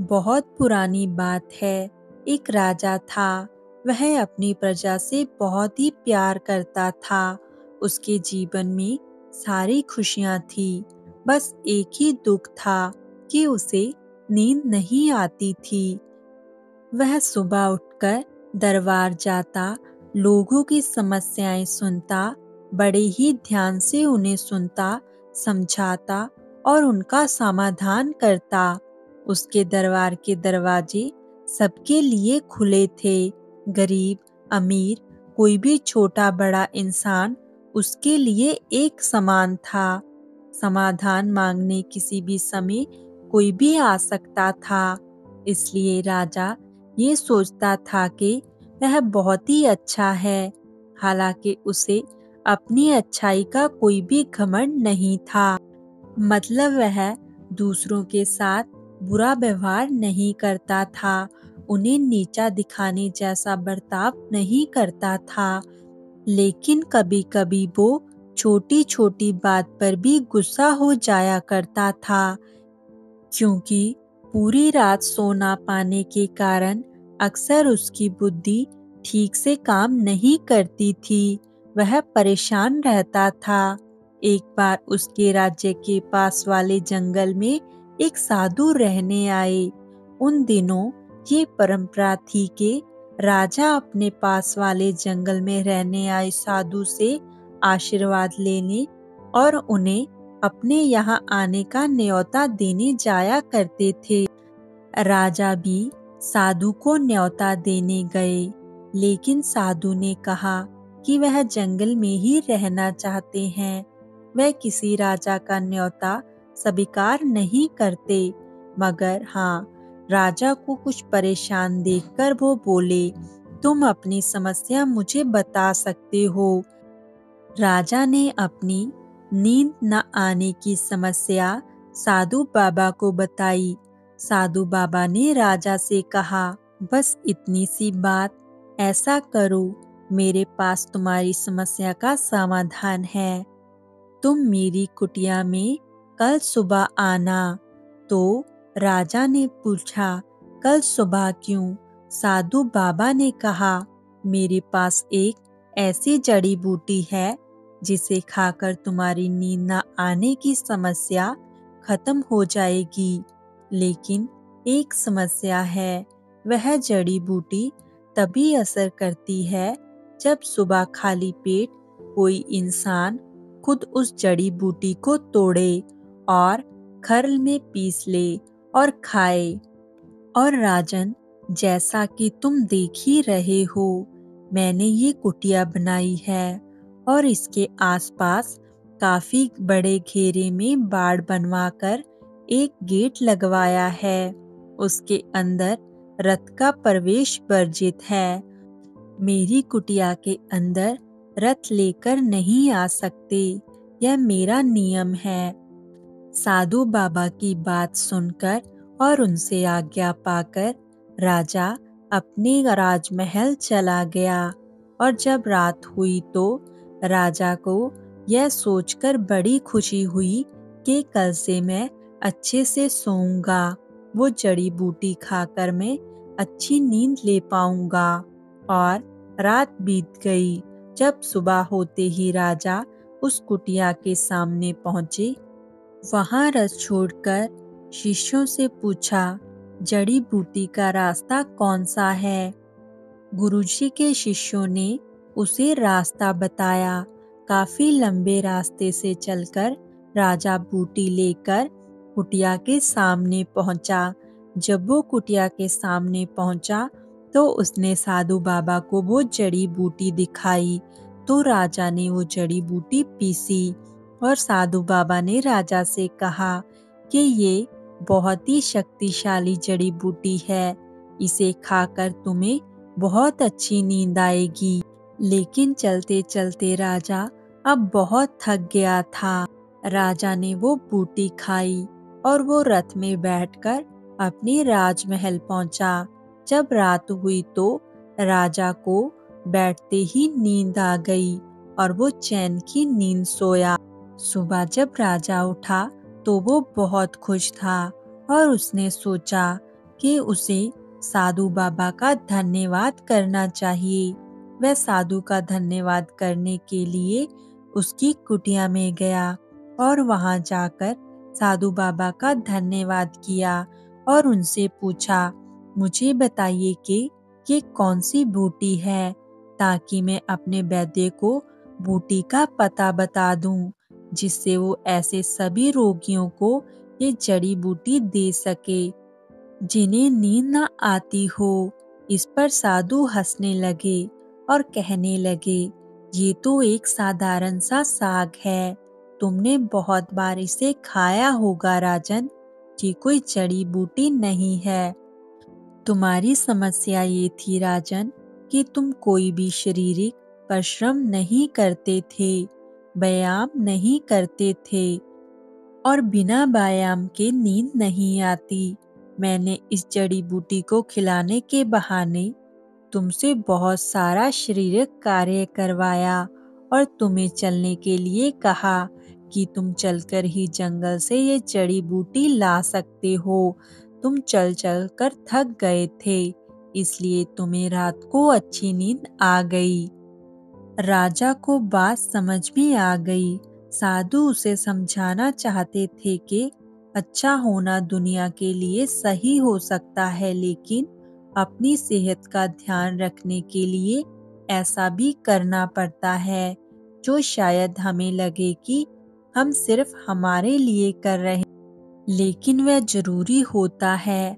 बहुत पुरानी बात है। एक राजा था। वह अपनी प्रजा से बहुत ही प्यार करता था। उसके जीवन में सारी खुशियां थी। बस एक ही दुख था कि उसे नींद नहीं आती थी। वह सुबह उठकर दरबार जाता, लोगों की समस्याएं सुनता, बड़े ही ध्यान से उन्हें सुनता, समझाता और उनका समाधान करता। उसके दरबार के दरवाजे सबके लिए खुले थे। गरीब, अमीर, कोई भी छोटा बड़ा इंसान उसके लिए एक समान था। समाधान मांगने किसी भी समय कोई भी आ सकता था। इसलिए राजा ये सोचता था कि वह बहुत ही अच्छा है। हालांकि उसे अपनी अच्छाई का कोई भी घमंड नहीं था। मतलब वह दूसरों के साथ बुरा व्यवहार नहीं करता था, उन्हें नीचा दिखाने जैसा बर्ताव नहीं करता था। लेकिन कभी-कभी वो छोटी-छोटी बात पर भी गुस्सा हो जाया करता था, क्योंकि पूरी रात सो ना पाने के कारण अक्सर उसकी बुद्धि ठीक से काम नहीं करती थी। वह परेशान रहता था। एक बार उसके राज्य के पास वाले जंगल में एक साधु रहने आए। उन दिनों ये परंपरा थी कि राजा अपने पास वाले जंगल में रहने आए साधु से आशीर्वाद लेने और उन्हें अपने यहाँ आने का न्योता देने जाया करते थे। राजा भी साधु को न्योता देने गए, लेकिन साधु ने कहा कि वह जंगल में ही रहना चाहते हैं। वह किसी राजा का न्योता स्वीकार नहीं करते। मगर हाँ, राजा को कुछ परेशान देखकर वो बोले, तुम अपनी समस्या मुझे बता सकते हो। राजा ने अपनी नींद न आने की समस्या साधु बाबा को बताई। साधु बाबा ने राजा से कहा, बस इतनी सी बात, ऐसा करो, मेरे पास तुम्हारी समस्या का समाधान है। तुम मेरी कुटिया में कल सुबह आना। तो राजा ने पूछा, कल सुबह क्यों? साधु बाबा ने कहा, मेरे पास एक ऐसी जड़ी बूटी है जिसे खाकर तुम्हारी नींद न आने की समस्या खत्म हो जाएगी। लेकिन एक समस्या है, वह जड़ी बूटी तभी असर करती है जब सुबह खाली पेट कोई इंसान खुद उस जड़ी बूटी को तोड़े और खर्ल में पीस ले और खाए। और राजन, जैसा कि तुम देख ही रहे हो, मैंने ये कुटिया बनाई है और इसके आसपास काफी बड़े घेरे में बाड़ बनवाकर एक गेट लगवाया है। उसके अंदर रथ का प्रवेश वर्जित है। मेरी कुटिया के अंदर रथ लेकर नहीं आ सकते, यह मेरा नियम है। साधु बाबा की बात सुनकर और उनसे आज्ञा पाकर राजा अपने राजमहल चला गया। और जब रात हुई तो राजा को यह सोचकर बड़ी खुशी हुई कि कल से मैं अच्छे से सोऊंगा। वो जड़ी बूटी खाकर मैं अच्छी नींद ले पाऊंगा। और रात बीत गई। जब सुबह होते ही राजा उस कुटिया के सामने पहुंचे। वहां रथ छोड़कर शिष्यों से पूछा, जड़ी बूटी का रास्ता कौन सा है? गुरुजी के शिष्यों ने उसे रास्ता बताया। काफी लंबे रास्ते से चलकर राजा बूटी लेकर कुटिया के सामने पहुंचा। जब वो कुटिया के सामने पहुंचा तो उसने साधु बाबा को वो जड़ी बूटी दिखाई। तो राजा ने वो जड़ी बूटी पीसी और साधु बाबा ने राजा से कहा कि ये बहुत ही शक्तिशाली जड़ी बूटी है, इसे खाकर तुम्हें बहुत अच्छी नींद आएगी। लेकिन चलते चलते राजा अब बहुत थक गया था। राजा ने वो बूटी खाई और वो रथ में बैठकर अपने राजमहल पहुंचा। जब रात हुई तो राजा को बैठते ही नींद आ गई और वो चैन की नींद सोया। सुबह जब राजा उठा तो वो बहुत खुश था और उसने सोचा, कि उसे साधु बाबा का धन्यवाद करना चाहिए। वह साधु का धन्यवाद करने के लिए उसकी कुटिया में गया और वहां जाकर साधु बाबा का धन्यवाद किया और उनसे पूछा, मुझे बताइए कि ये कौन सी बूटी है, ताकि मैं अपने वैद्य को बूटी का पता बता दूं, जिससे वो ऐसे सभी रोगियों को ये जड़ी बूटी दे सके जिन्हें नींद न आती हो। इस पर साधु हंसने लगे और कहने लगे, ये तो एक साधारण सा साग है, तुमने बहुत बार इसे खाया होगा राजन, ये कोई जड़ी बूटी नहीं है। तुम्हारी समस्या ये थी राजन कि तुम कोई भी शारीरिक परिश्रम नहीं करते थे, व्यायाम नहीं करते थे और बिना व्यायाम के नींद नहीं आती। मैंने इस जड़ी बूटी को खिलाने के बहाने तुमसे बहुत सारा शारीरिक कार्य करवाया और तुम्हें चलने के लिए कहा कि तुम चलकर ही जंगल से ये जड़ी बूटी ला सकते हो। तुम चल चल कर थक गए थे, इसलिए तुम्हें रात को अच्छी नींद आ गई। राजा को बात समझ में आ गई। साधु उसे समझाना चाहते थे कि अच्छा होना दुनिया के लिए सही हो सकता है, लेकिन अपनी सेहत का ध्यान रखने के लिए ऐसा भी करना पड़ता है, जो शायद हमें लगे कि हम सिर्फ हमारे लिए कर रहे हैं, लेकिन वह जरूरी होता है।